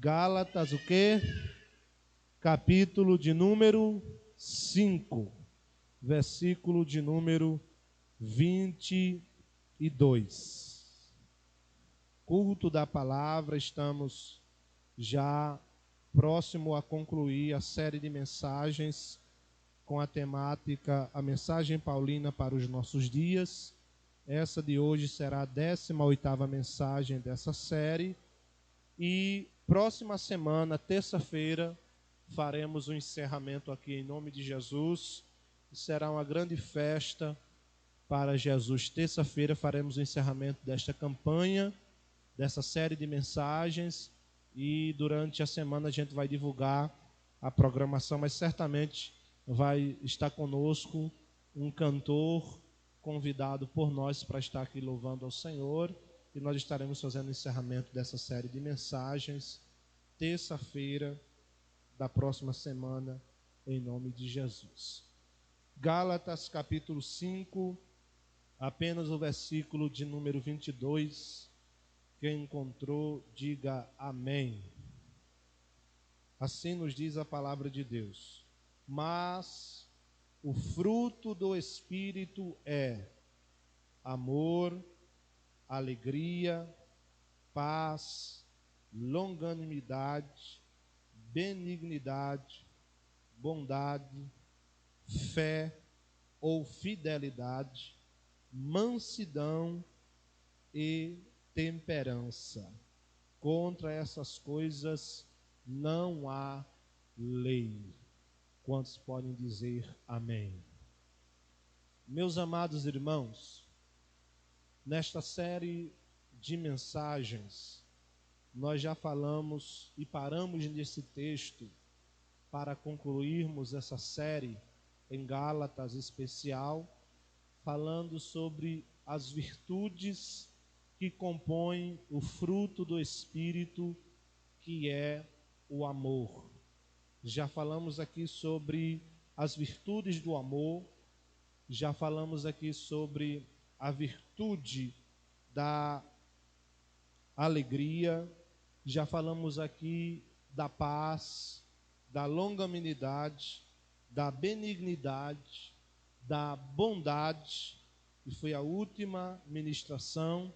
Gálatas, o quê? Capítulo de número 5, versículo de número 22. Culto da palavra, estamos já próximo a concluir a série de mensagens com a temática A Mensagem Paulina para os Nossos Dias. Essa de hoje será a 18ª mensagem dessa série. E próxima semana, terça-feira, faremos o encerramento aqui em nome de Jesus. Será uma grande festa para Jesus. Terça-feira faremos o encerramento desta campanha, dessa série de mensagens. E durante a semana a gente vai divulgar a programação, mas certamente vai estar conosco um cantor convidado por nós para estar aqui louvando ao Senhor. E nós estaremos fazendo o encerramento dessa série de mensagens terça-feira da próxima semana, em nome de Jesus. Gálatas capítulo 5, apenas o versículo de número 22. Quem encontrou, diga amém. Assim nos diz a palavra de Deus. Mas o fruto do Espírito é amor, alegria, paz, longanimidade, benignidade, bondade, fé ou fidelidade, mansidão e temperança. Contra essas coisas não há lei. Quantos podem dizer amém? Meus amados irmãos, nesta série de mensagens, nós já falamos e paramos nesse texto para concluirmos essa série em Gálatas especial, falando sobre as virtudes que compõem o fruto do Espírito, que é o amor. Já falamos aqui sobre as virtudes do amor, já falamos aqui sobre a virtude da alegria, já falamos aqui da paz, da longanimidade, da benignidade, da bondade, e foi a última ministração.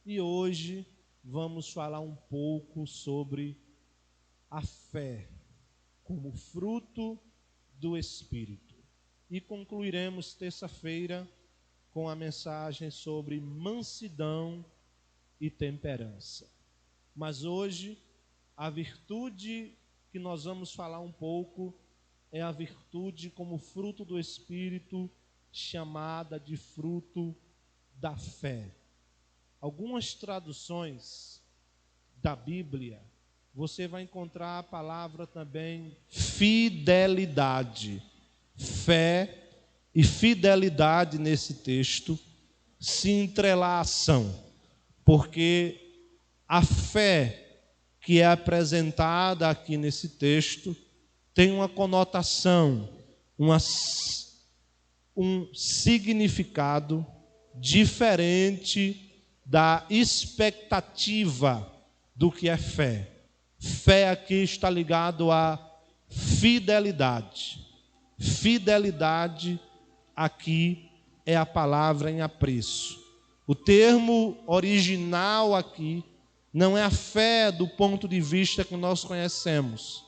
E hoje vamos falar um pouco sobre a fé como fruto do Espírito. E concluiremos terça-feira com a mensagem sobre mansidão e temperança. Mas hoje, a virtude que nós vamos falar um pouco é a virtude como fruto do Espírito, chamada de fruto da fé. Algumas traduções da Bíblia, você vai encontrar a palavra também fidelidade. Fé e fidelidade nesse texto se entrelaçam, porque a fé que é apresentada aqui nesse texto tem uma conotação, um significado diferente da expectativa do que é fé. Fé aqui está ligado à fidelidade. Fidelidade aqui é a palavra em apreço. O termo original aqui não é a fé do ponto de vista que nós conhecemos,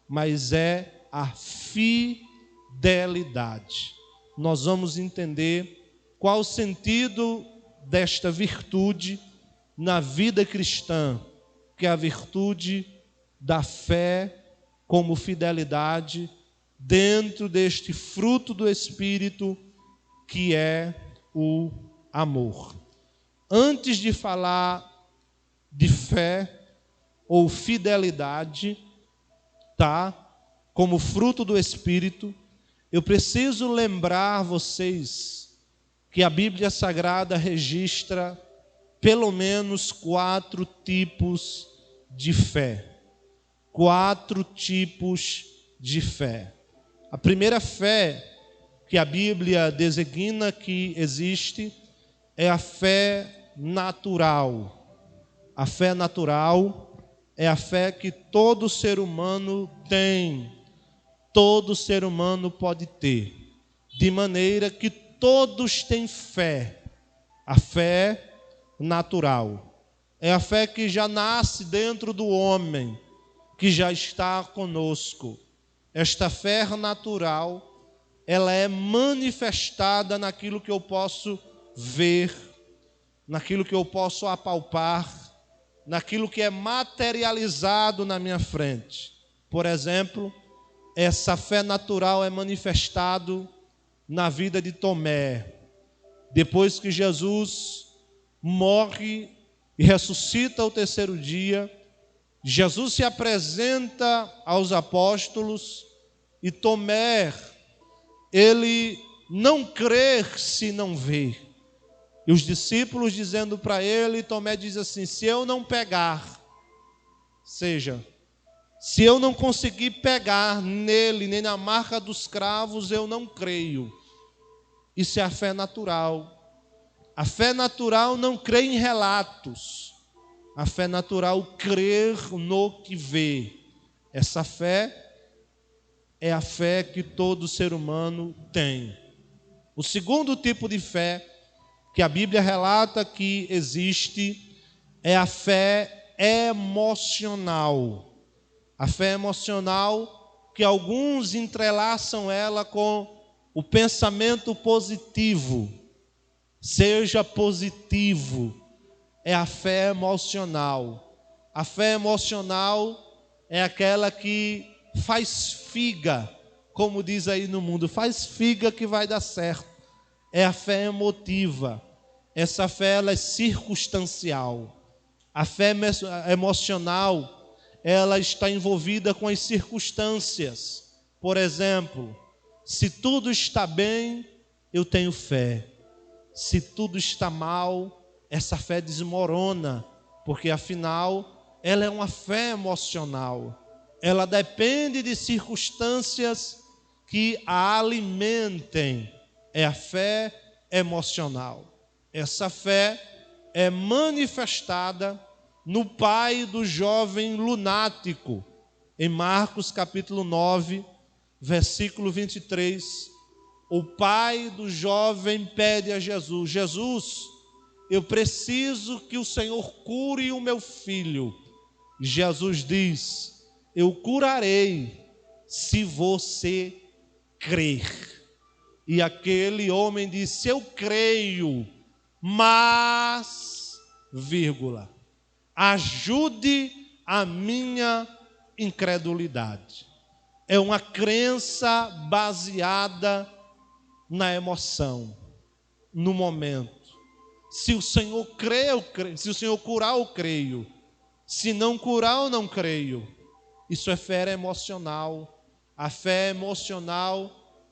mas é a fidelidade. Nós vamos entender qual o sentido desta virtude na vida cristã, que é a virtude da fé como fidelidade dentro deste fruto do Espírito, que é o amor. Antes de falar de fé ou fidelidade, como fruto do Espírito, eu preciso lembrar vocês que a Bíblia Sagrada registra pelo menos 4 tipos de fé. 4 tipos de fé. A primeira fé que a Bíblia designa que existe é a fé natural. A fé natural é a fé que todo ser humano tem, todo ser humano pode ter, de maneira que todos têm fé. A fé natural é a fé que já nasce dentro do homem, que já está conosco. Esta fé natural, ela é manifestada naquilo que eu posso ver, naquilo que eu posso apalpar, naquilo que é materializado na minha frente. Por exemplo, essa fé natural é manifestado na vida de Tomé. Depois que Jesus morre e ressuscita ao terceiro dia, Jesus se apresenta aos apóstolos e Tomé, ele não crê se não vê. E os discípulos dizendo para ele, Tomé diz assim: se eu não pegar, seja, se eu não conseguir pegar nele, nem na marca dos cravos, eu não creio. Isso é a fé natural. A fé natural não crê em relatos. A fé natural crê no que vê. Essa fé é a fé que todo ser humano tem. O segundo tipo de fé que a Bíblia relata que existe é a fé emocional. A fé emocional que alguns entrelaçam ela com o pensamento positivo. Seja positivo, é a fé emocional. A fé emocional é aquela que faz figa, como diz aí no mundo, faz figa que vai dar certo. É a fé emotiva. Essa fé ela é circunstancial. A fé emocional, ela está envolvida com as circunstâncias. Por exemplo, se tudo está bem, eu tenho fé. Se tudo está mal, essa fé desmorona, porque afinal ela é uma fé emocional. Ela depende de circunstâncias que a alimentem. É a fé emocional. Essa fé é manifestada no pai do jovem lunático, em Marcos capítulo 9, versículo 23. O pai do jovem pede a Jesus: Jesus, eu preciso que o Senhor cure o meu filho. Jesus diz: eu curarei se você crer. E aquele homem disse: eu creio, mas, ajude a minha incredulidade. É uma crença baseada na emoção, no momento. Se o Senhor crê, eu creio. Se o Senhor curar, eu creio. Se não curar, eu não creio. Isso é fé emocional. A fé emocional,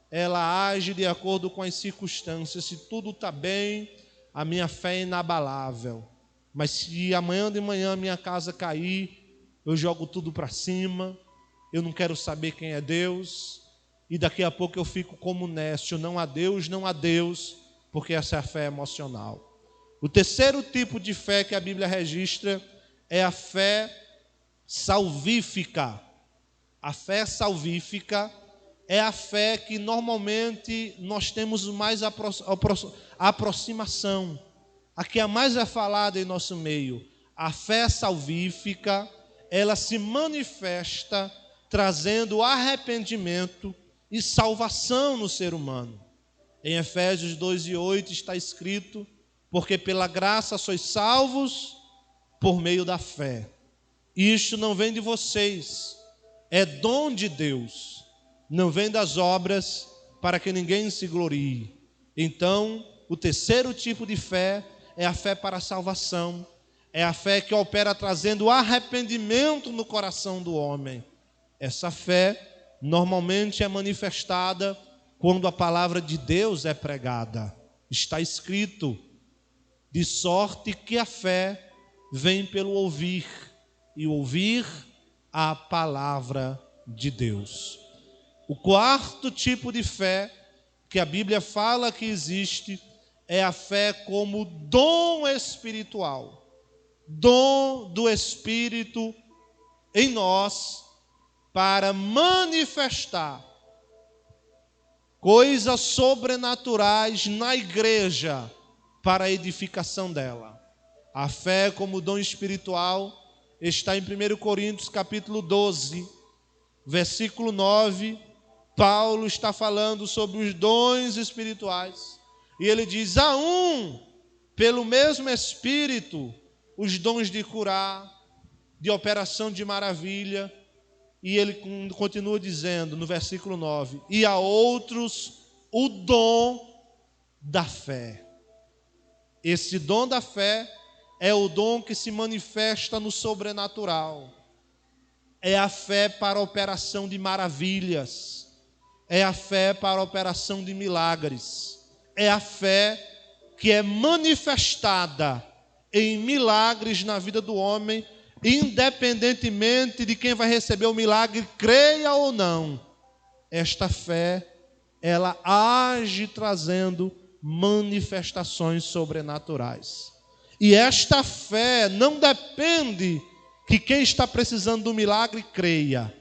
ela age de acordo com as circunstâncias. Se tudo está bem, a minha fé é inabalável. Mas se amanhã de manhã a minha casa cair, eu jogo tudo para cima. Eu não quero saber quem é Deus. E daqui a pouco eu fico como nécio, não há Deus, não há Deus, porque essa é a fé emocional. O terceiro tipo de fé que a Bíblia registra é a fé salvífica. A fé salvífica é a fé que normalmente nós temos mais aproximação. A que é mais falada em nosso meio. A fé salvífica, ela se manifesta trazendo arrependimento e salvação no ser humano. Em Efésios 2:8 está escrito: porque pela graça sois salvos por meio da fé. Isto não vem de vocês, é dom de Deus, não vem das obras, para que ninguém se glorie. Então, o terceiro tipo de fé é a fé para a salvação, é a fé que opera trazendo arrependimento no coração do homem. Essa fé normalmente é manifestada quando a palavra de Deus é pregada. Está escrito: de sorte que a fé vem pelo ouvir, e ouvir a palavra de Deus. O quarto tipo de fé que a Bíblia fala que existe é a fé como dom espiritual. Dom do Espírito em nós para manifestar coisas sobrenaturais na igreja para a edificação dela. A fé como dom espiritual está em 1 Coríntios capítulo 12, versículo 9. Paulo está falando sobre os dons espirituais. E ele diz: há pelo mesmo Espírito, os dons de curar, de operação de maravilha. E ele continua dizendo no versículo 9: e a outros o dom da fé. Esse dom da fé é o dom que se manifesta no sobrenatural. É a fé para a operação de maravilhas. É a fé para a operação de milagres. É a fé que é manifestada em milagres na vida do homem, independentemente de quem vai receber o milagre, creia ou não. Esta fé, ela age trazendo manifestações sobrenaturais. E esta fé não depende que quem está precisando do milagre creia,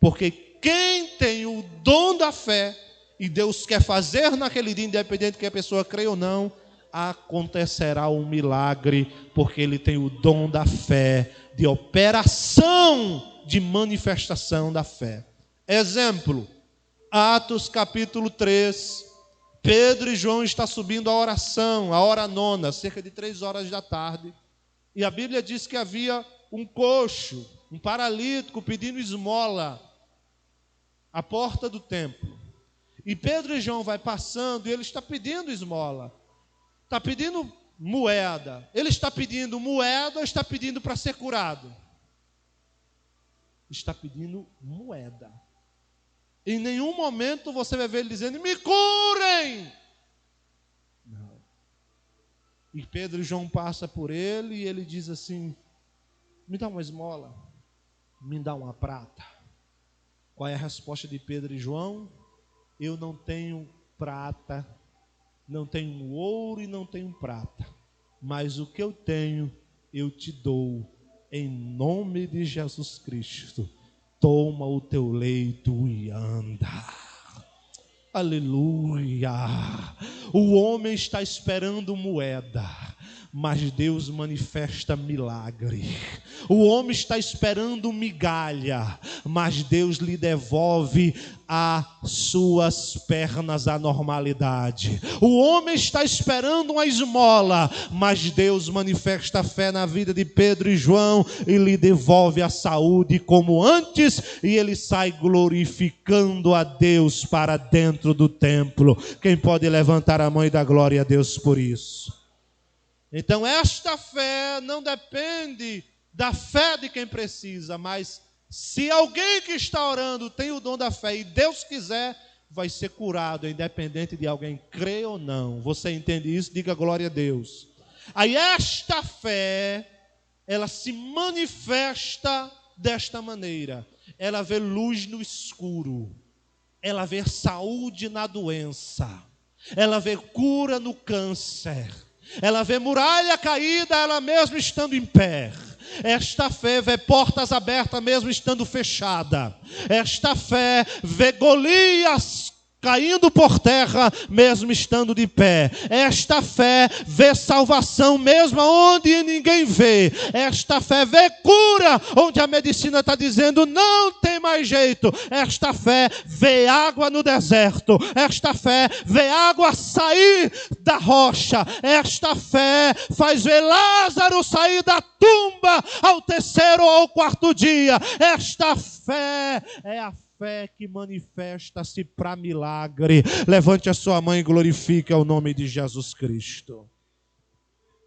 porque quem tem o dom da fé e Deus quer fazer naquele dia, independente que a pessoa creia ou não, acontecerá um milagre, porque ele tem o dom da fé, de operação, de manifestação da fé. Exemplo, Atos capítulo 3, Pedro e João estão subindo a oração, a hora nona, cerca de 3 horas da tarde, e a Bíblia diz que havia um coxo, um paralítico pedindo esmola à porta do templo. E Pedro e João vai passando e ele está pedindo esmola. Está pedindo moeda. Ele está pedindo moeda ou está pedindo para ser curado? Está pedindo moeda. Em nenhum momento você vai ver ele dizendo: me curem! Não. E Pedro e João passam por ele e ele diz assim: me dá uma esmola, me dá uma prata. Qual é a resposta de Pedro e João? Eu não tenho prata, não tenho ouro e não tenho prata, mas o que eu tenho, eu te dou, em nome de Jesus Cristo. Toma o teu leito e anda. Aleluia. O homem está esperando moeda, mas Deus manifesta milagre. O homem está esperando migalha, mas Deus lhe devolve as suas pernas à normalidade. O homem está esperando uma esmola, mas Deus manifesta fé na vida de Pedro e João e lhe devolve a saúde como antes, e ele sai glorificando a Deus para dentro do templo. Quem pode levantar a mão e dar glória a Deus por isso? Então esta fé não depende da fé de quem precisa, mas se alguém que está orando tem o dom da fé e Deus quiser, vai ser curado, independente de alguém crer ou não. Você entende isso? Diga glória a Deus. Aí esta fé, ela se manifesta desta maneira. Ela vê luz no escuro, ela vê saúde na doença, ela vê cura no câncer, ela vê muralha caída, ela mesmo estando em pé. Esta fé vê portas abertas mesmo estando fechada. Esta fé vê Golias caindo por terra mesmo estando de pé. Esta fé vê salvação mesmo onde ninguém vê. Esta fé vê cura onde a medicina está dizendo não tem mais jeito. Esta fé vê água no deserto. Esta fé vê água sair da rocha. Esta fé faz ver Lázaro sair da tumba ao 3º ou ao 4º dia. Esta fé é a fé que manifesta-se para milagre. Levante a sua mão e glorifique ao nome de Jesus Cristo.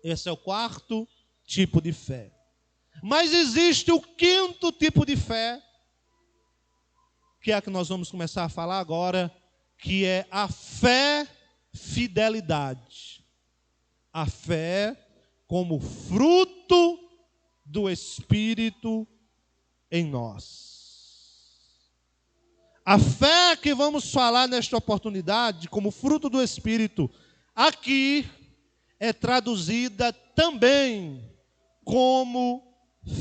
Esse é o 4º tipo de fé. Mas existe o 5º tipo de fé, que é a que nós vamos começar a falar agora, que é a fé fidelidade. A fé como fruto do Espírito em nós. A fé que vamos falar nesta oportunidade, como fruto do Espírito, aqui é traduzida também como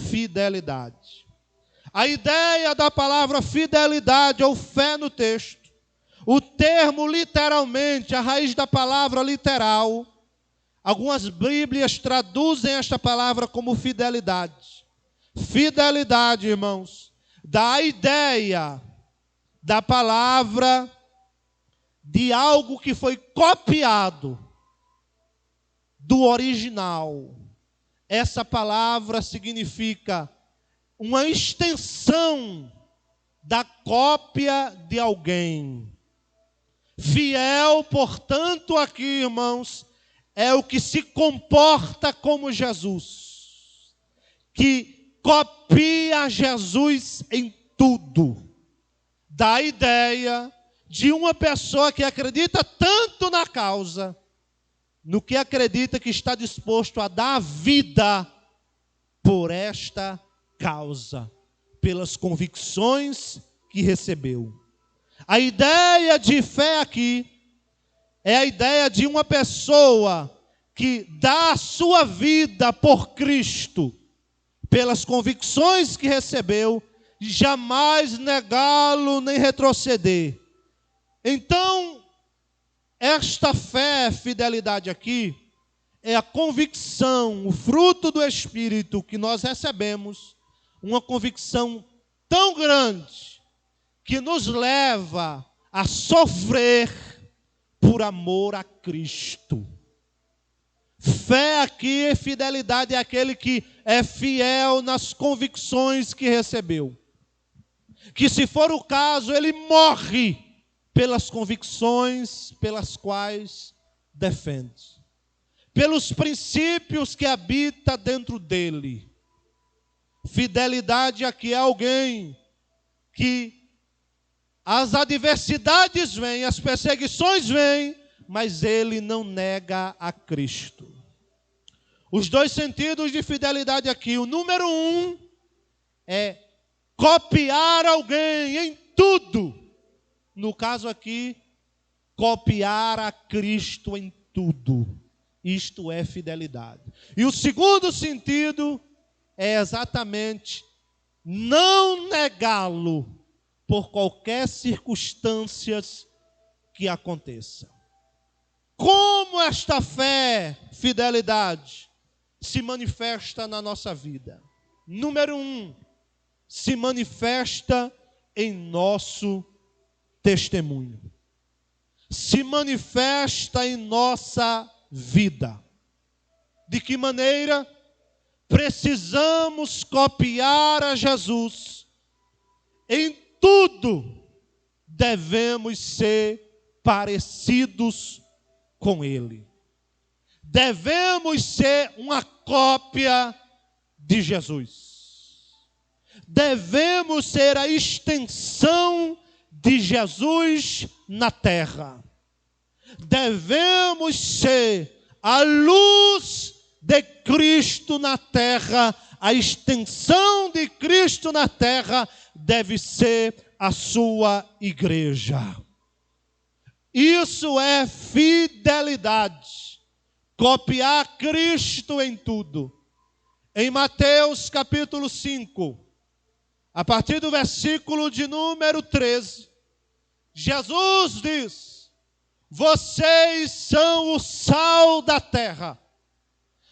fidelidade. A ideia da palavra fidelidade ou fé no texto, o termo literalmente, a raiz da palavra literal, algumas Bíblias traduzem esta palavra como fidelidade. Fidelidade, irmãos, dá a ideia da palavra de algo que foi copiado do original. Essa palavra significa uma extensão da cópia de alguém. Fiel, portanto, aqui, irmãos, é o que se comporta como Jesus, que copia Jesus em tudo. Dá a ideia de uma pessoa que acredita tanto na causa, no que acredita que está disposto a dar a vida por esta causa, pelas convicções que recebeu. A ideia de fé aqui é a ideia de uma pessoa que dá a sua vida por Cristo, pelas convicções que recebeu, e jamais negá-lo nem retroceder. Então, esta fé, fidelidade aqui, é a convicção, o fruto do Espírito que nós recebemos, uma convicção tão grande que nos leva a sofrer por amor a Cristo. Fé aqui, fidelidade é aquele que é fiel nas convicções que recebeu. Que se for o caso, ele morre pelas convicções pelas quais defende. Pelos princípios que habita dentro dele. Fidelidade aqui é alguém que as adversidades vêm, as perseguições vêm, mas ele não nega a Cristo. Os dois sentidos de fidelidade aqui. O número 1 é copiar alguém em tudo. No caso aqui, copiar a Cristo em tudo. Isto é fidelidade. E o segundo sentido é exatamente não negá-lo por qualquer circunstância que aconteça. Como esta fé, fidelidade, se manifesta na nossa vida? Número 1, se manifesta em nosso testemunho. Se manifesta em nossa vida. De que maneira? Precisamos copiar a Jesus. Em tudo devemos ser parecidos com Ele. Devemos ser uma cópia de Jesus. Devemos ser a extensão de Jesus na terra. Devemos ser a luz de Cristo na terra. A extensão de Cristo na terra deve ser a sua igreja. Isso é fidelidade. Copiar Cristo em tudo. Em Mateus capítulo 5, a partir do versículo de número 13, Jesus diz: vocês são o sal da terra.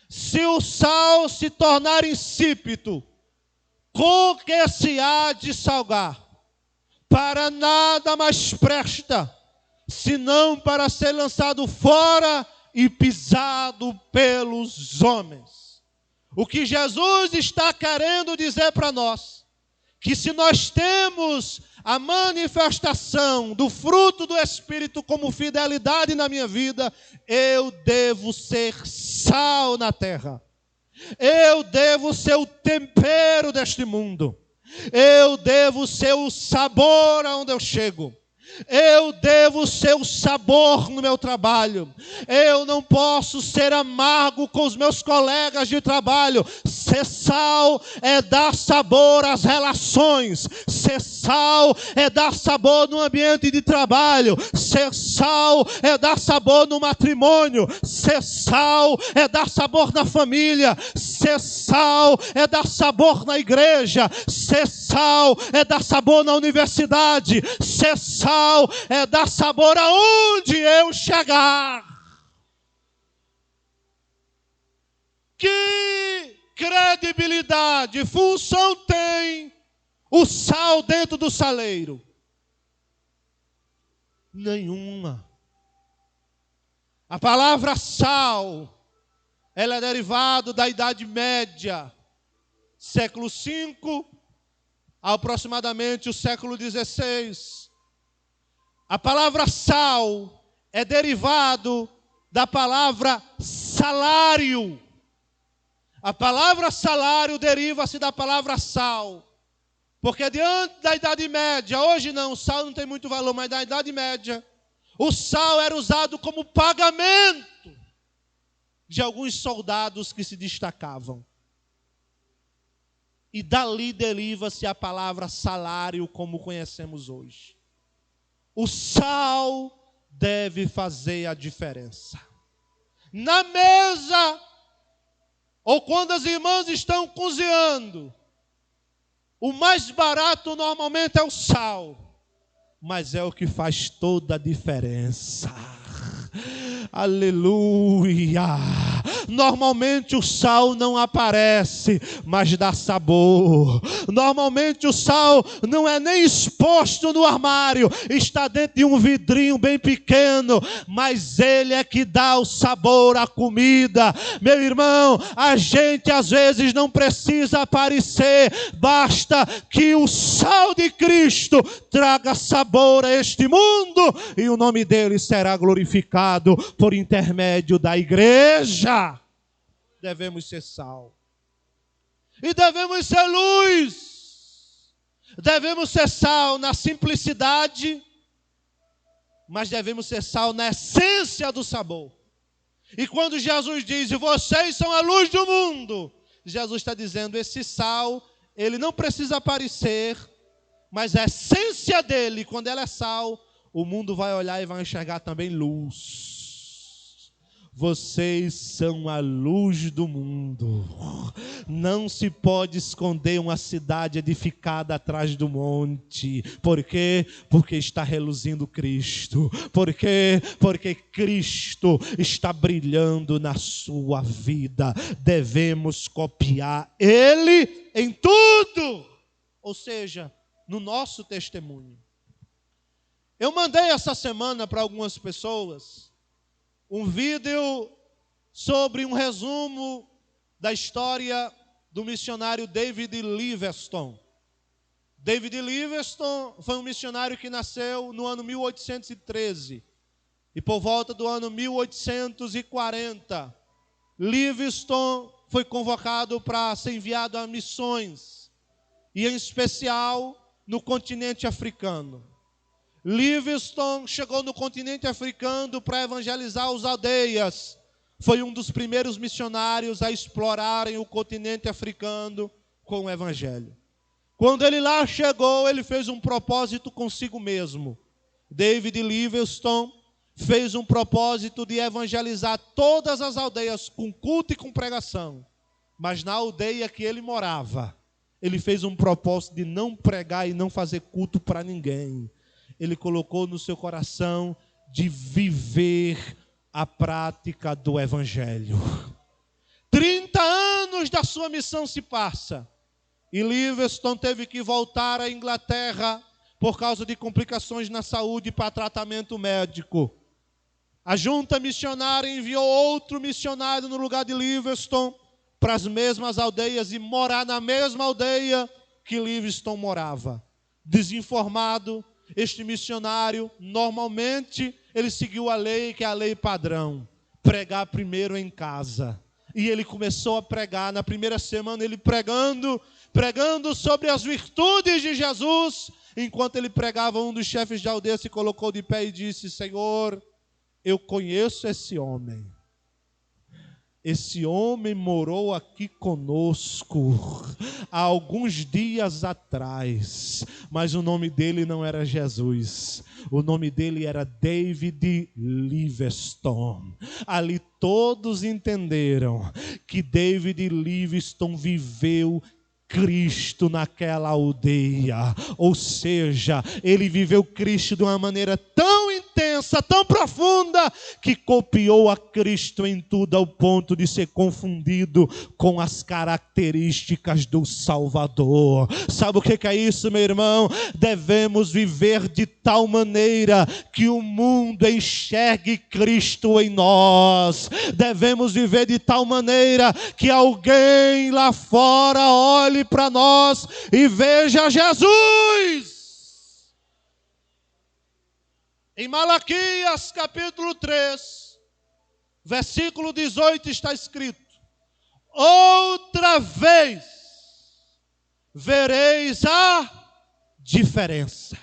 Se o sal se tornar insípido, com que se há de salgar? Para nada mais presta, senão para ser lançado fora e pisado pelos homens. O que Jesus está querendo dizer para nós, que se nós temos a manifestação do fruto do Espírito como fidelidade na minha vida, eu devo ser sal na terra. Eu devo ser o tempero deste mundo. Eu devo ser o sabor aonde eu chego. Eu devo ser o sabor no meu trabalho. Eu não posso ser amargo com os meus colegas de trabalho. Ser sal é dar sabor às relações. Ser sal é dar sabor no ambiente de trabalho. Ser sal é dar sabor no matrimônio. Ser sal é dar sabor na família. Ser sal é dar sabor na igreja. Ser sal é dar sabor na universidade. Ser sal é dar sabor aonde eu chegar. Que credibilidade, função tem o sal dentro do saleiro? Nenhuma. A palavra sal, ela é derivada da Idade Média, século V, aproximadamente o século XVI. A palavra sal é derivado da palavra salário. A palavra salário deriva-se da palavra sal. Porque diante da Idade Média, hoje não, o sal não tem muito valor, mas na Idade Média, o sal era usado como pagamento de alguns soldados que se destacavam. E dali deriva-se a palavra salário como conhecemos hoje. O sal deve fazer a diferença. Na mesa, ou quando as irmãs estão cozinhando, o mais barato normalmente é o sal, mas é o que faz toda a diferença. Aleluia! Normalmente o sal não aparece, mas dá sabor. Normalmente o sal não é nem exposto no armário, está dentro de um vidrinho bem pequeno, mas ele é que dá o sabor à comida. Meu irmão, a gente às vezes não precisa aparecer, basta que o sal de Cristo traga sabor a este mundo e o nome dele será glorificado por intermédio da igreja. Devemos ser sal. E devemos ser luz. Devemos ser sal na simplicidade, mas devemos ser sal na essência do sabor. E quando Jesus diz, vocês são a luz do mundo, Jesus está dizendo, esse sal, ele não precisa aparecer, mas a essência dele, quando ela é sal, o mundo vai olhar e vai enxergar também luz. Vocês são a luz do mundo. Não se pode esconder uma cidade edificada atrás do monte. Por quê? Porque está reluzindo Cristo. Por quê? Porque Cristo está brilhando na sua vida. Devemos copiar Ele em tudo. Ou seja, no nosso testemunho. Eu mandei essa semana para algumas pessoas um vídeo sobre um resumo da história do missionário David Livingstone. David Livingstone foi um missionário que nasceu no ano 1813. E por volta do ano 1840, Livingstone foi convocado para ser enviado a missões, e em especial no continente africano. Livingstone chegou no continente africano para evangelizar as aldeias. Foi um dos primeiros missionários a explorarem o continente africano com o evangelho. Quando ele lá chegou, ele fez um propósito consigo mesmo. David Livingstone fez um propósito de evangelizar todas as aldeias com culto e com pregação. Mas na aldeia que ele morava, ele fez um propósito de não pregar e não fazer culto para ninguém. Ele colocou no seu coração de viver a prática do evangelho. 30 anos da sua missão se passa. E Livingstone teve que voltar à Inglaterra por causa de complicações na saúde para tratamento médico. A junta missionária enviou outro missionário no lugar de Livingstone para as mesmas aldeias e morar na mesma aldeia que Livingstone morava. Desinformado, este missionário, normalmente, ele seguiu a lei, que é a lei padrão. Pregar primeiro em casa. E ele começou a pregar. Na primeira semana, ele pregando sobre as virtudes de Jesus. Enquanto ele pregava, um dos chefes de aldeia se colocou de pé e disse, Senhor, eu conheço esse homem. esse homem morou aqui conosco há alguns dias atrás, mas o nome dele não era Jesus, o nome dele era David Livingstone. Ali todos entenderam que David Livingstone viveu Cristo naquela aldeia, ou seja, ele viveu Cristo de uma maneira tão intensa, tão profunda, que copiou a Cristo em tudo, ao ponto de ser confundido com as características do Salvador. Sabe o que é isso, meu irmão? Devemos viver de tal maneira que o mundo enxergue Cristo em nós. Devemos viver de tal maneira que alguém lá fora olhe para nós e veja Jesus. Em Malaquias capítulo 3, versículo 18 está escrito: outra vez vereis a diferença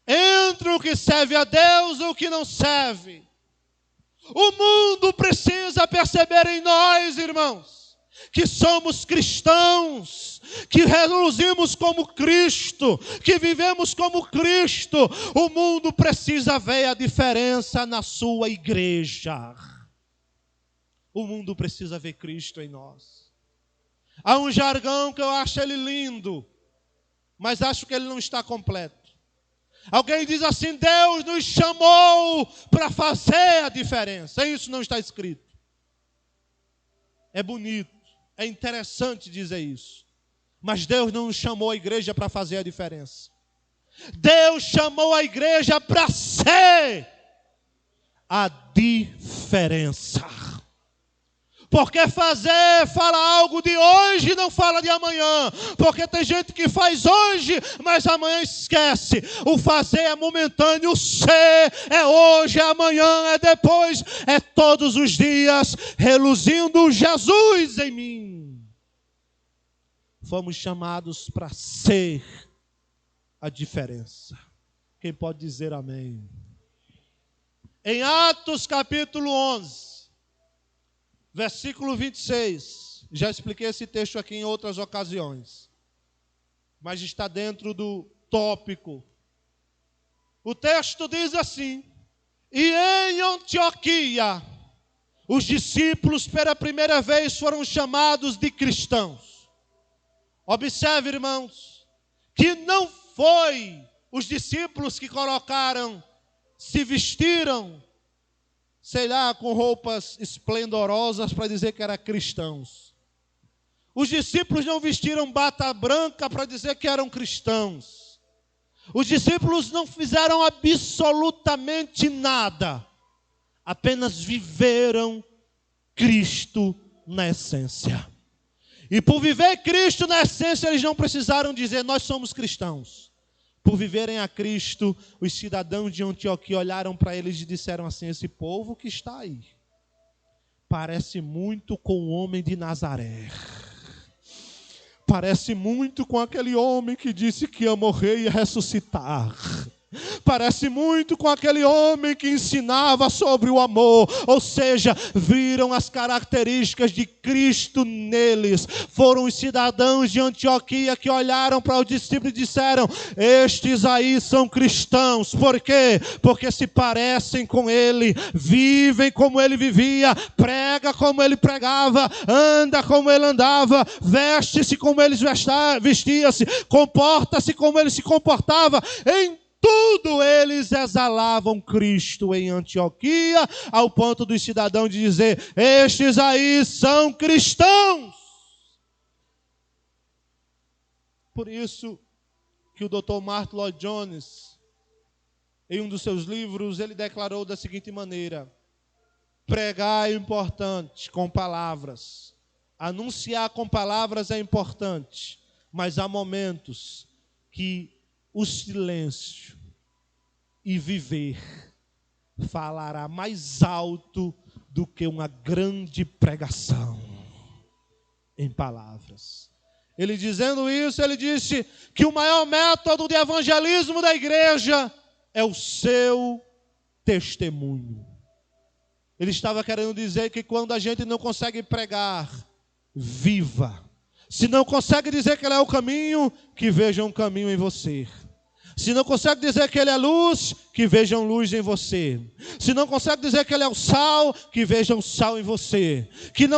entre o que serve a Deus e o que não serve. O mundo precisa perceber em nós, irmãos, que somos cristãos, que reluzimos como Cristo, que vivemos como Cristo. O mundo precisa ver a diferença na sua igreja. O mundo precisa ver Cristo em nós. Há um jargão que eu acho ele lindo, mas acho que ele não está completo. Alguém diz assim: Deus nos chamou para fazer a diferença. Isso não está escrito. É bonito, é interessante dizer isso, mas Deus não chamou a igreja para fazer a diferença. Deus chamou a igreja para ser a diferença. Porque fazer fala algo de hoje, não fala de amanhã. Porque tem gente que faz hoje, mas amanhã esquece. O fazer é momentâneo, o ser é hoje, é amanhã, é depois, é todos os dias, reluzindo Jesus em mim. Fomos chamados para ser a diferença. Quem pode dizer amém? Em Atos capítulo 11, versículo 26, já expliquei esse texto aqui em outras ocasiões, mas está dentro do tópico. O texto diz assim: e em Antioquia, os discípulos pela primeira vez foram chamados de cristãos. Observe, irmãos, que não foi os discípulos que se vestiram, sei lá, com roupas esplendorosas para dizer que eram cristãos. Os discípulos não vestiram bata branca para dizer que eram cristãos. Os discípulos não fizeram absolutamente nada. Apenas viveram Cristo na essência. E por viver Cristo na essência, eles não precisaram dizer: nós somos cristãos. Por viverem a Cristo, os cidadãos de Antioquia olharam para eles e disseram assim: esse povo que está aí parece muito com o homem de Nazaré. Parece muito com aquele homem que disse que ia morrer e ia ressuscitar. Parece muito com aquele homem que ensinava sobre o amor. Ou seja, viram as características de Cristo neles. Foram os cidadãos de Antioquia que olharam para os discípulos e disseram: estes aí são cristãos. Por quê? Porque se parecem com ele, vivem como ele vivia, prega como ele pregava, anda como ele andava, veste-se como ele vestia-se, comporta-se como ele se comportava. Em tudo eles exalavam Cristo em Antioquia, ao ponto dos cidadãos de dizer: estes aí são cristãos. Por isso que o Dr. Martyn Lloyd-Jones, em um dos seus livros, ele declarou da seguinte maneira: pregar é importante com palavras, anunciar com palavras é importante, mas há momentos que o silêncio e viver falará mais alto do que uma grande pregação em palavras. Ele dizendo isso, ele disse que o maior método de evangelismo da igreja é o seu testemunho. Ele estava querendo dizer que quando a gente não consegue pregar, viva. Se não consegue dizer que Ele é o caminho, que veja um caminho em você. Se não consegue dizer que Ele é luz, que vejam luz em você. Se não consegue dizer que Ele é o sal, que vejam sal em você.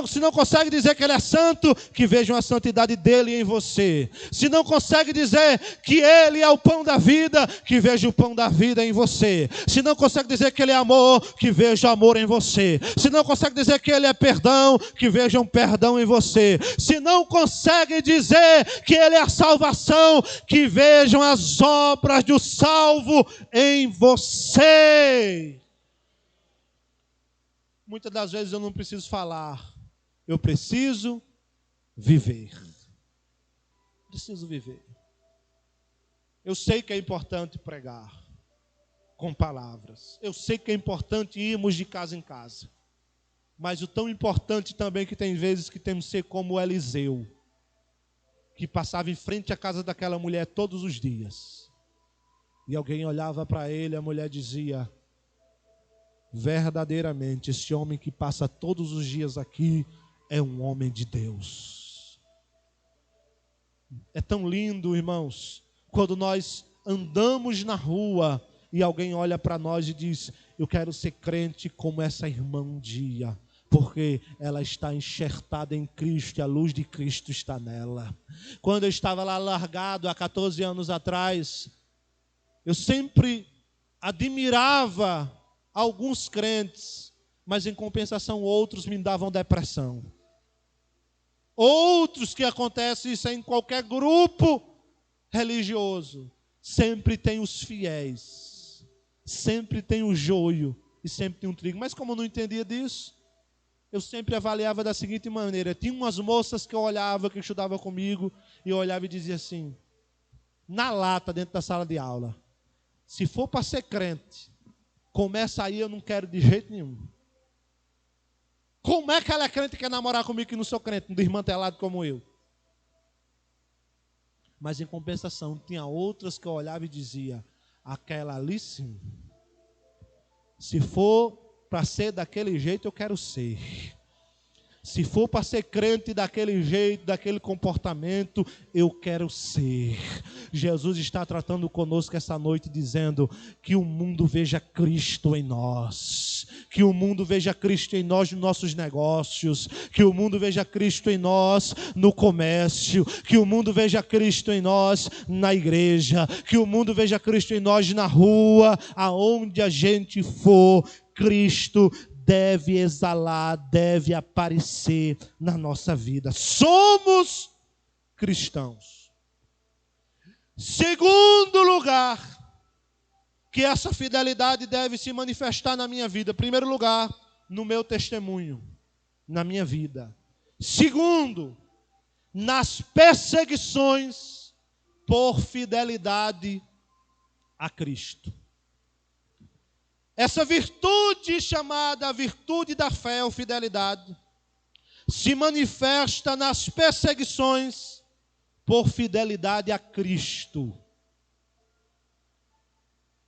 Se não consegue dizer que Ele é santo, que vejam a santidade dEle em você. Se não consegue dizer que Ele é o pão da vida, que vejam o pão da vida em você. Se não consegue dizer que Ele é amor, que vejam amor em você. Se não consegue dizer que Ele é perdão, que vejam perdão em você. Se não consegue dizer que Ele é a salvação, que vejam as obras do salvo em você. Muitas das vezes eu não preciso falar, eu preciso viver. Preciso viver. Eu sei que é importante pregar com palavras. Eu sei que é importante irmos de casa em casa. Mas o tão importante também que tem vezes que temos que ser como Eliseu, que passava em frente à casa daquela mulher todos os dias. E alguém olhava para ele, a mulher dizia: verdadeiramente, esse homem que passa todos os dias aqui é um homem de Deus. É tão lindo, irmãos, quando nós andamos na rua e alguém olha para nós e diz: eu quero ser crente como essa irmã um dia. Porque ela está enxertada em Cristo e a luz de Cristo está nela. Quando eu estava lá largado há 14 anos atrás, eu sempre admirava alguns crentes, mas em compensação outros me davam depressão. Outros, que acontece isso em qualquer grupo religioso, sempre tem os fiéis, sempre tem o joio e sempre tem um trigo. Mas como eu não entendia disso, eu sempre avaliava da seguinte maneira: tinha umas moças que eu olhava, que estudavam comigo, e eu olhava e dizia assim, na lata, dentro da sala de aula: se for para ser crente, começa aí, eu não quero de jeito nenhum. Como é que ela é crente e quer namorar comigo que não sou crente, um desmantelado como eu? Mas em compensação, tinha outras que eu olhava e dizia: aquela ali sim. Se for para ser daquele jeito, eu quero ser. Se for para ser crente daquele jeito, daquele comportamento, eu quero ser. Jesus está tratando conosco essa noite, dizendo que o mundo veja Cristo em nós. Que o mundo veja Cristo em nós nos nossos negócios. Que o mundo veja Cristo em nós no comércio. Que o mundo veja Cristo em nós na igreja. Que o mundo veja Cristo em nós na rua, aonde a gente for. Cristo deve exalar, deve aparecer na nossa vida. Somos cristãos. Segundo lugar, que essa fidelidade deve se manifestar na minha vida. Primeiro lugar, no meu testemunho, na minha vida. Segundo, nas perseguições por fidelidade a Cristo. Essa virtude chamada virtude da fé ou fidelidade se manifesta nas perseguições por fidelidade a Cristo.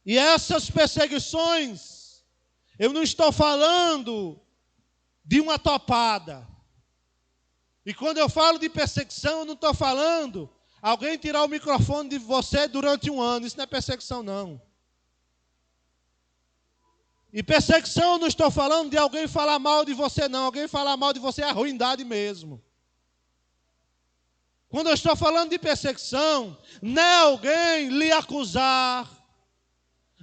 E essas perseguições, eu não estou falando de uma topada. E quando eu falo de perseguição, eu não estou falando alguém tirar o microfone de você durante um ano. Isso não é perseguição, não. E perseguição, eu não estou falando de alguém falar mal de você, não. Alguém falar mal de você é ruindade mesmo. Quando eu estou falando de perseguição, não é alguém lhe acusar.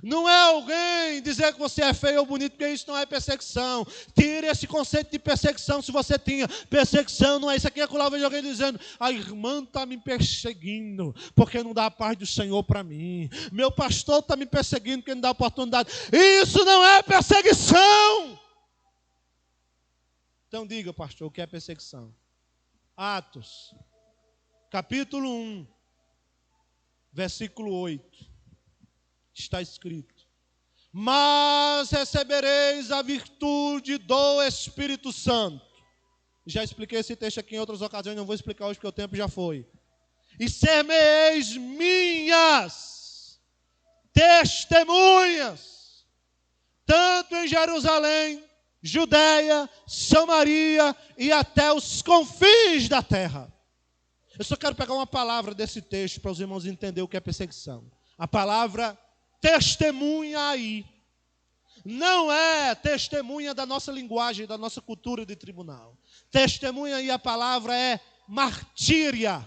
Não é alguém dizer que você é feio ou bonito, porque isso não é perseguição. Tire esse conceito de perseguição se você tinha. Perseguição não é isso aqui, é que eu vejo alguém dizendo: a irmã está me perseguindo porque não dá a paz do Senhor para mim. Meu pastor está me perseguindo porque não dá oportunidade. Isso não é perseguição. Então diga, pastor, o que é perseguição? Atos, capítulo 1, versículo 8. Está escrito: mas recebereis a virtude do Espírito Santo. Já expliquei esse texto aqui em outras ocasiões, não vou explicar hoje porque o tempo já foi. E ser-me-eis minhas testemunhas, tanto em Jerusalém, Judeia, Samaria e até os confins da terra. Eu só quero pegar uma palavra desse texto para os irmãos entenderem o que é perseguição. A palavra testemunha aí. Não é testemunha da nossa linguagem, da nossa cultura de tribunal. Testemunha aí, a palavra é martíria.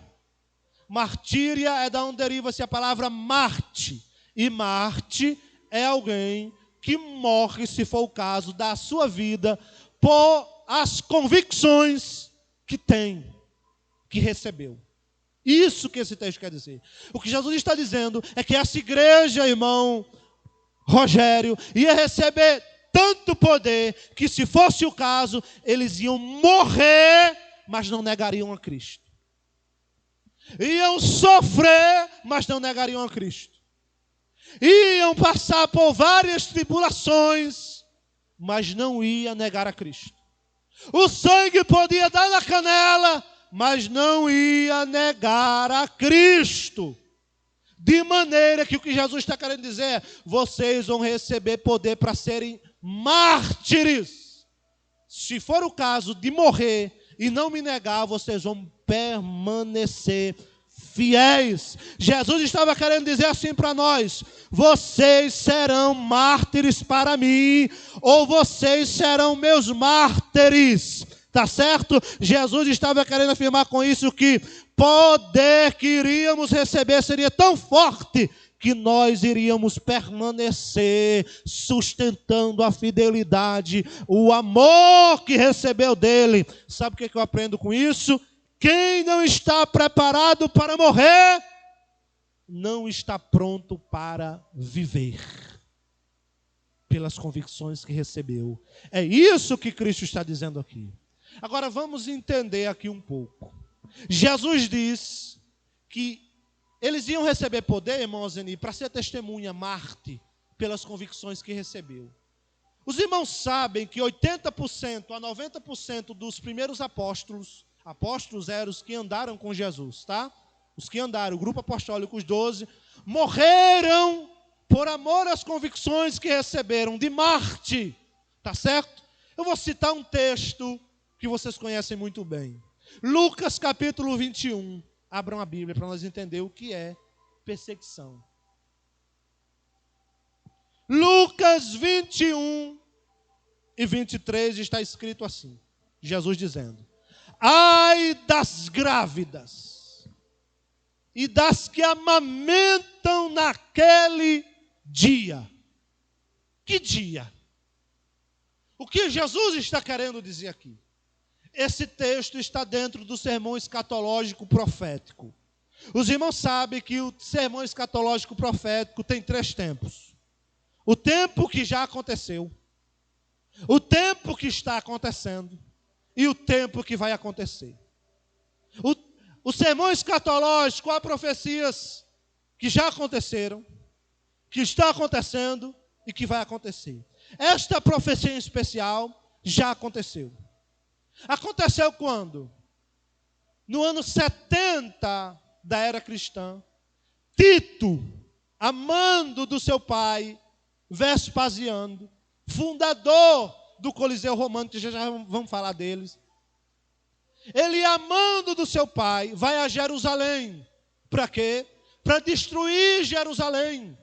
Martíria é da onde deriva-se a palavra Marte. E Marte é alguém que morre, se for o caso, da sua vida por as convicções que tem, que recebeu. Isso que esse texto quer dizer. O que Jesus está dizendo é que essa igreja, irmão Rogério, ia receber tanto poder que, se fosse o caso, eles iam morrer, mas não negariam a Cristo. Iam sofrer, mas não negariam a Cristo. Iam passar por várias tribulações, mas não ia negar a Cristo. O sangue podia dar na canela, mas não ia negar a Cristo. De maneira que o que Jesus está querendo dizer é: vocês vão receber poder para serem mártires. Se for o caso de morrer e não me negar, vocês vão permanecer fiéis. Jesus estava querendo dizer assim para nós: vocês serão mártires para mim, ou vocês serão meus mártires. Tá certo? Jesus estava querendo afirmar com isso que poder que iríamos receber seria tão forte que nós iríamos permanecer sustentando a fidelidade, o amor que recebeu dele. Sabe o que eu aprendo com isso? Quem não está preparado para morrer, não está pronto para viver, pelas convicções que recebeu. É isso que Cristo está dizendo aqui. Agora vamos entender aqui um pouco. Jesus diz que eles iam receber poder, irmãos, para ser testemunha, Marte, pelas convicções que recebeu. Os irmãos sabem que 80% a 90% dos primeiros apóstolos eram os que andaram com Jesus, tá? Os que andaram, o grupo apostólico, os 12, morreram por amor às convicções que receberam de Marte, tá certo? Eu vou citar um texto que vocês conhecem muito bem. Lucas capítulo 21. Abram a Bíblia para nós entender o que é perseguição. Lucas 21 e 23 está escrito assim. Jesus dizendo: ai das grávidas e das que amamentam naquele dia. Que dia? O que Jesus está querendo dizer aqui? Esse texto está dentro do sermão escatológico profético. Os irmãos sabem que o sermão escatológico profético tem 3 tempos. O tempo que já aconteceu, o tempo que está acontecendo e o tempo que vai acontecer. O sermão escatológico há profecias que já aconteceram, que está acontecendo e que vai acontecer. Esta profecia em especial já aconteceu. Aconteceu quando? No ano 70 da era cristã, Tito, amando do seu pai, Vespasiano, fundador do Coliseu Romano, que já vamos falar deles. Ele, amando do seu pai, vai a Jerusalém. Para quê? Para destruir Jerusalém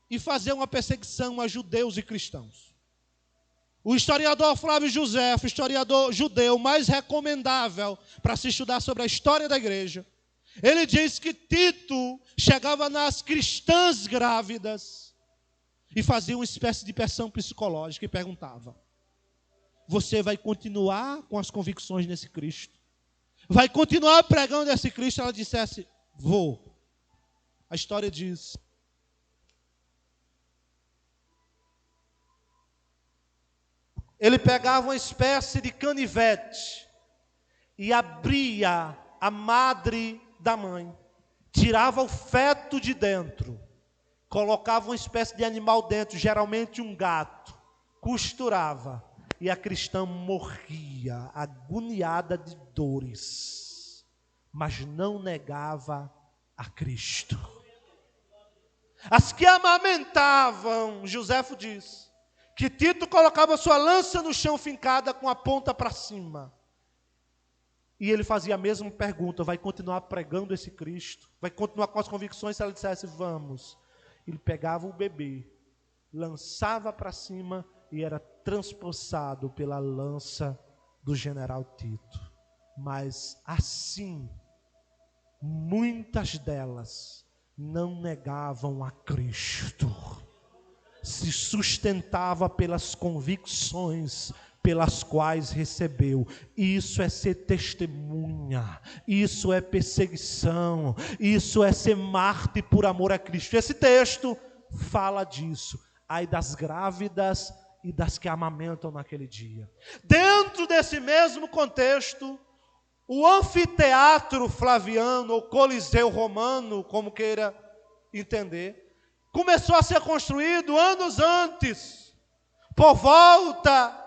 e fazer uma perseguição a judeus e cristãos. O historiador Flávio Josefo, historiador judeu mais recomendável para se estudar sobre a história da igreja, ele diz que Tito chegava nas cristãs grávidas e fazia uma espécie de pressão psicológica e perguntava: você vai continuar com as convicções nesse Cristo? Vai continuar pregando esse Cristo? Ela dissesse: vou. A história diz: ele pegava uma espécie de canivete e abria a madre da mãe, tirava o feto de dentro, colocava uma espécie de animal dentro, geralmente um gato, costurava, e a cristã morria, agoniada de dores, mas não negava a Cristo. As que amamentavam, Josefo diz, que Tito colocava sua lança no chão fincada com a ponta para cima. E ele fazia a mesma pergunta: vai continuar pregando esse Cristo? Vai continuar com as convicções? Se ela dissesse vamos, ele pegava o bebê, lançava para cima e era transpassado pela lança do general Tito. Mas assim, muitas delas não negavam a Cristo, se sustentava pelas convicções pelas quais recebeu. Isso é ser testemunha, isso é perseguição, isso é ser mártir por amor a Cristo. Esse texto fala disso. Ai das grávidas e das que amamentam naquele dia. Dentro desse mesmo contexto, o anfiteatro flaviano, ou coliseu romano, como queira entender, começou a ser construído anos antes, por volta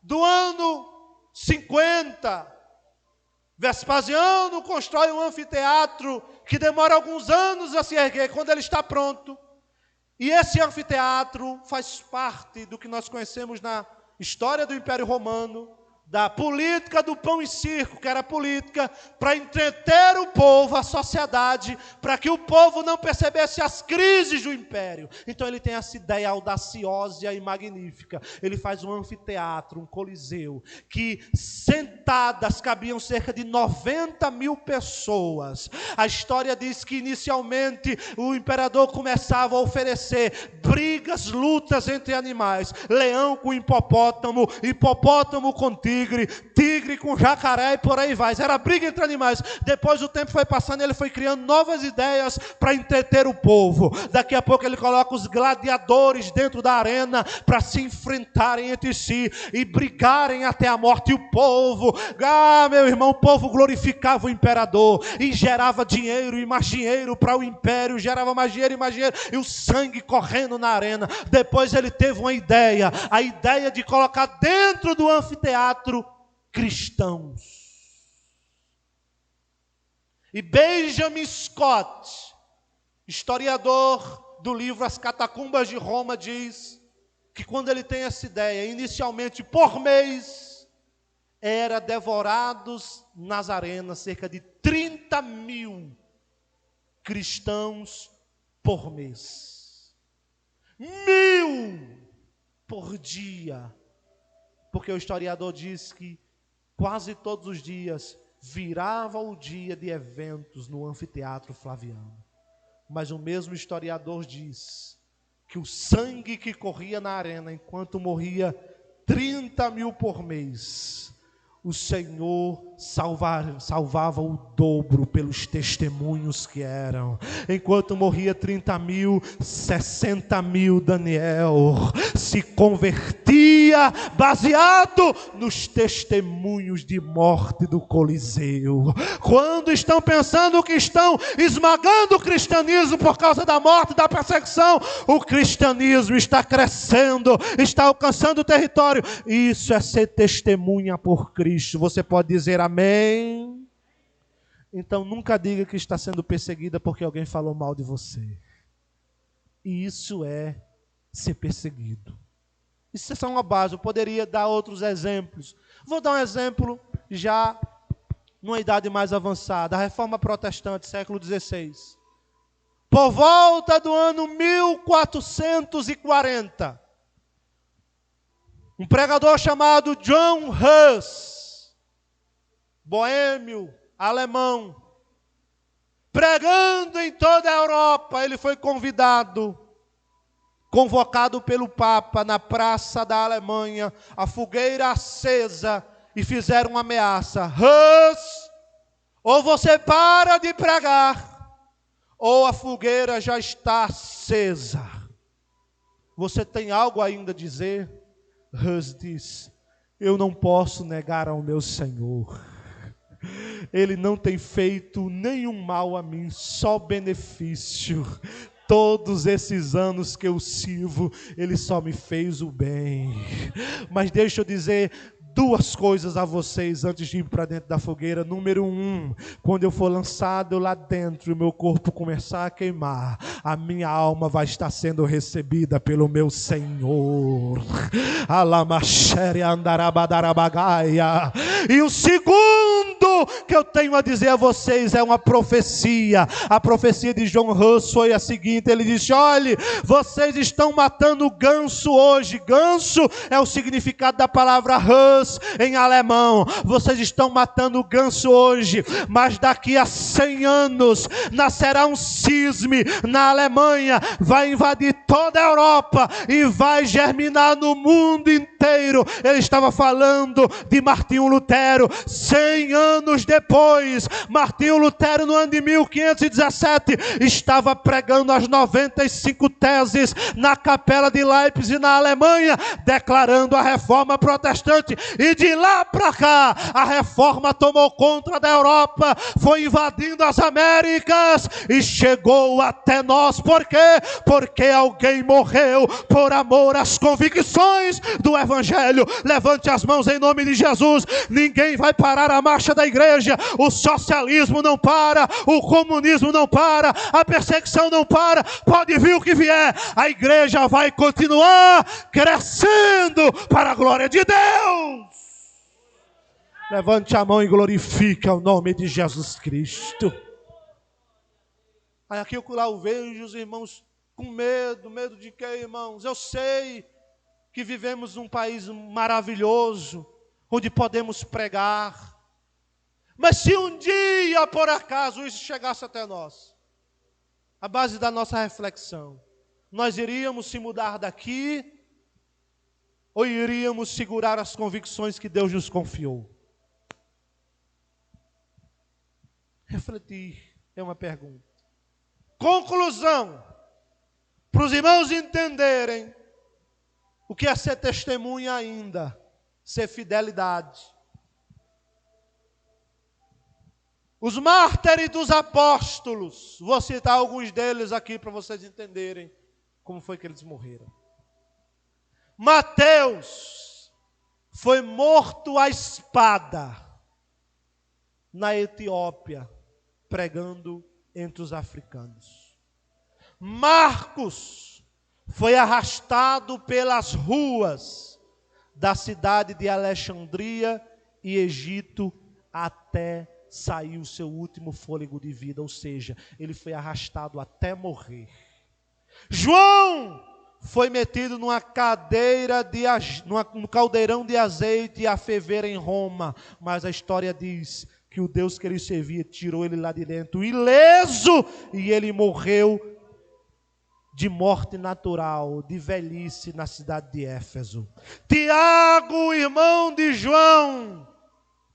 do ano 50. Vespasiano constrói um anfiteatro que demora alguns anos a se erguer. Quando ele está pronto, e esse anfiteatro faz parte do que nós conhecemos na história do Império Romano, da política do pão e circo, que era política para entreter o povo, a sociedade, para que o povo não percebesse as crises do império. Então ele tem essa ideia audaciosa e magnífica. Ele faz um anfiteatro, um coliseu, que sentadas cabiam cerca de 90 mil pessoas. A história diz que inicialmente o imperador começava a oferecer brigas, lutas entre animais: leão com hipopótamo, hipopótamo com tigre, tigre com jacaré e por aí vai. Era briga entre animais. Depois o tempo foi passando e ele foi criando novas ideias para entreter o povo. Daqui a pouco ele coloca os gladiadores dentro da arena para se enfrentarem entre si e brigarem até a morte. E o povo, meu irmão, o povo glorificava o imperador e gerava dinheiro e mais dinheiro para o império, gerava mais dinheiro e mais dinheiro, e o sangue correndo na arena. Depois ele teve uma ideia, a ideia de colocar dentro do anfiteatro cristãos. E Benjamin Scott, historiador do livro As Catacumbas de Roma, diz que quando ele tem essa ideia, inicialmente por mês, era devorados nas arenas cerca de 30 mil cristãos por mês. 1.000 por dia. Porque o historiador diz que quase todos os dias virava o dia de eventos no anfiteatro flaviano. Mas o mesmo historiador diz que o sangue que corria na arena, enquanto morria 30 mil por mês, o Senhor salvava o dobro pelos testemunhos que eram. Enquanto morria 30 mil, 60 mil, Daniel, se convertia baseado nos testemunhos de morte do Coliseu. Quando estão pensando que estão esmagando o cristianismo por causa da morte, da perseguição, o cristianismo está crescendo, está alcançando o território. Isso é ser testemunha por Cristo. Você pode dizer amém? Então nunca diga que está sendo perseguida porque alguém falou mal de você. E isso é ser perseguido. Isso é só uma base. Eu poderia dar outros exemplos. Vou dar um exemplo já numa idade mais avançada. A Reforma Protestante, século XVI. Por volta do ano 1440, um pregador chamado John Huss, boêmio, alemão, pregando em toda a Europa, ele foi convocado pelo Papa na praça da Alemanha, a fogueira acesa, e fizeram uma ameaça: Huss, ou você para de pregar, ou a fogueira já está acesa. Você tem algo ainda a dizer? Huss diz: eu não posso negar ao meu Senhor. Ele não tem feito nenhum mal a mim, só benefício. Todos esses anos que eu sirvo, Ele só me fez o bem. Mas deixa eu dizer, duas coisas a vocês antes de ir para dentro da fogueira. Número 1, quando eu for lançado lá dentro e o meu corpo começar a queimar, a minha alma vai estar sendo recebida pelo meu Senhor. Alamachere andarabadarabaгаia. E o segundo que eu tenho a dizer a vocês é uma profecia. A profecia de John Huss foi a seguinte: ele disse: olhe, vocês estão matando ganso hoje. Ganso é o significado da palavra Huss em alemão. Vocês estão matando o ganso hoje, mas daqui a 100 anos nascerá um cisne na Alemanha, vai invadir toda a Europa e vai germinar no mundo inteiro. Ele estava falando de Martinho Lutero. 100 anos depois, Martinho Lutero, no ano de 1517, estava pregando as 95 teses na capela de Leipzig, na Alemanha, declarando a reforma protestante. E de lá para cá, a reforma tomou conta da Europa, foi invadindo as Américas e chegou até nós. Por quê? Porque alguém morreu por amor às convicções do Evangelho. Levante as mãos em nome de Jesus. Ninguém vai parar a marcha da igreja. O socialismo não para, o comunismo não para, a perseguição não para. Pode vir o que vier, a igreja vai continuar crescendo para a glória de Deus. Levante a mão e glorifique o nome de Jesus Cristo. Aí aqui eu vejo os irmãos com medo. Medo de quê, irmãos? Eu sei que vivemos num país maravilhoso, onde podemos pregar. Mas se um dia, por acaso, isso chegasse até nós, a base da nossa reflexão, nós iríamos se mudar daqui ou iríamos segurar as convicções que Deus nos confiou? Refletir é uma pergunta. Conclusão, para os irmãos entenderem o que é ser testemunha ainda, ser fidelidade. Os mártires dos apóstolos, vou citar alguns deles aqui para vocês entenderem como foi que eles morreram. Mateus foi morto à espada na Etiópia, pregando entre os africanos. Marcos foi arrastado pelas ruas da cidade de Alexandria e Egito até sair o seu último fôlego de vida, ou seja, ele foi arrastado até morrer. João foi metido numa cadeira no caldeirão de azeite a ferver em Roma, mas a história diz que o Deus que ele servia tirou ele lá de dentro ileso, e ele morreu de morte natural, de velhice, na cidade de Éfeso. Tiago, irmão de João,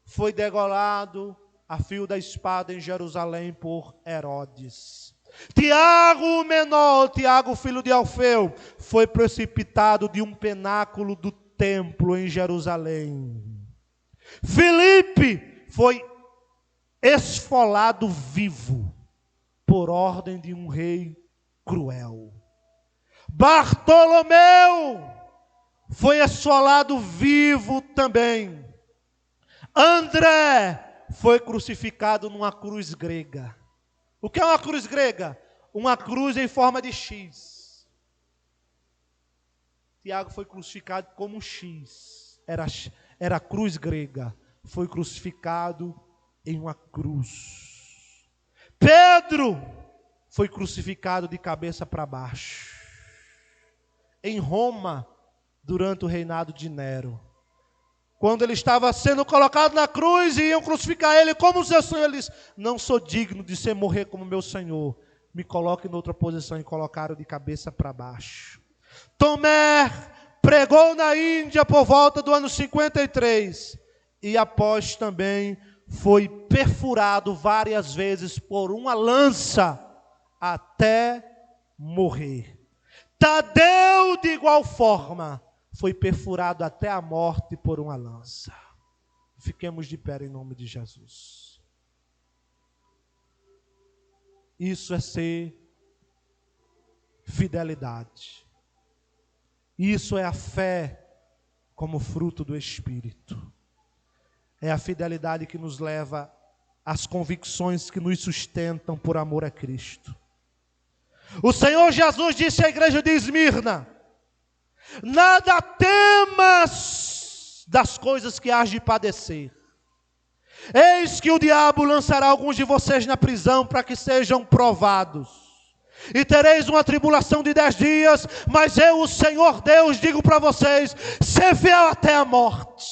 foi degolado a fio da espada em Jerusalém por Herodes. Tiago, o menor, Tiago, filho de Alfeu, foi precipitado de um penáculo do templo em Jerusalém. Filipe foi esfolado vivo por ordem de um rei cruel. Bartolomeu foi esfolado vivo também. André foi crucificado numa cruz grega. O que é uma cruz grega? Uma cruz em forma de X. Tiago foi crucificado como um X. Era a cruz grega. Foi crucificado em uma cruz. Pedro foi crucificado de cabeça para baixo. Em Roma, durante o reinado de Nero. Quando ele estava sendo colocado na cruz e iam crucificar ele como seu Senhor, ele disse: não sou digno de ser morrer como meu Senhor. Me coloque em outra posição, e colocaram de cabeça para baixo. Tomé pregou na Índia por volta do ano 53. E após também foi perfurado várias vezes por uma lança até morrer. Tadeu, de igual forma, foi perfurado até a morte por uma lança. Fiquemos de pé em nome de Jesus. Isso é ser fidelidade. Isso é a fé como fruto do Espírito. É a fidelidade que nos leva às convicções que nos sustentam por amor a Cristo. O Senhor Jesus disse à igreja de Esmirna: nada temas das coisas que hás de padecer. Eis que o diabo lançará alguns de vocês na prisão para que sejam provados. E tereis uma tribulação de 10 dias, mas eu, o Senhor Deus, digo para vocês: ser fiel até a morte,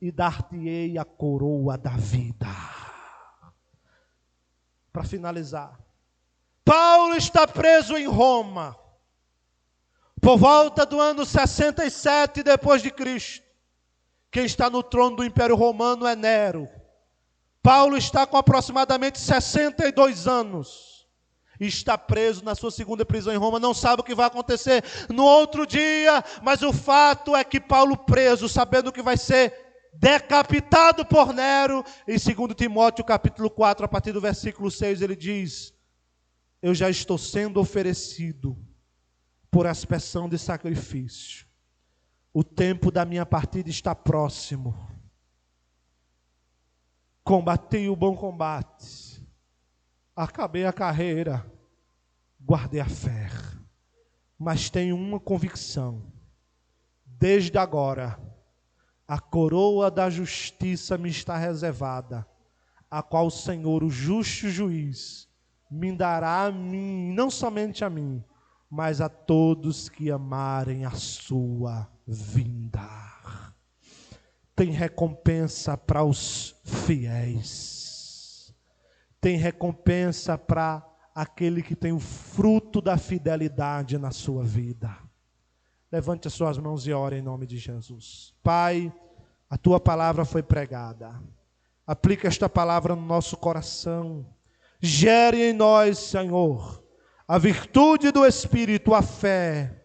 e dar-te-ei a coroa da vida. Para finalizar, Paulo está preso em Roma, por volta do ano 67 depois de Cristo. Quem está no trono do Império Romano é Nero. Paulo está com aproximadamente 62 anos. Está preso na sua segunda prisão em Roma, não sabe o que vai acontecer no outro dia, mas o fato é que Paulo preso, sabendo que vai ser decapitado por Nero, em 2 Timóteo capítulo 4, a partir do versículo 6, ele diz: eu já estou sendo oferecido por aspersão de sacrifício. O tempo da minha partida está próximo. Combati o bom combate, acabei a carreira, guardei a fé, mas tenho uma convicção: desde agora, a coroa da justiça me está reservada, a qual o Senhor, o justo juiz, me dará a mim, não somente a mim, mas a todos que amarem a sua vinda. Tem recompensa para os fiéis. Tem recompensa para aquele que tem o fruto da fidelidade na sua vida. Levante as suas mãos e ore em nome de Jesus. Pai, a tua palavra foi pregada. Aplica esta palavra no nosso coração. Gere em nós, Senhor, a virtude do Espírito, a fé,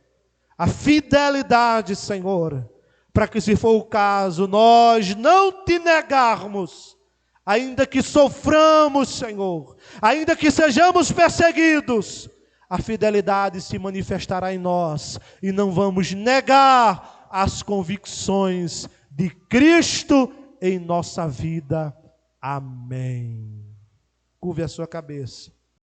a fidelidade, Senhor, para que, se for o caso, nós não te negarmos, ainda que soframos, Senhor, ainda que sejamos perseguidos, a fidelidade se manifestará em nós e não vamos negar as convicções de Cristo em nossa vida. Amém. Curve a sua cabeça.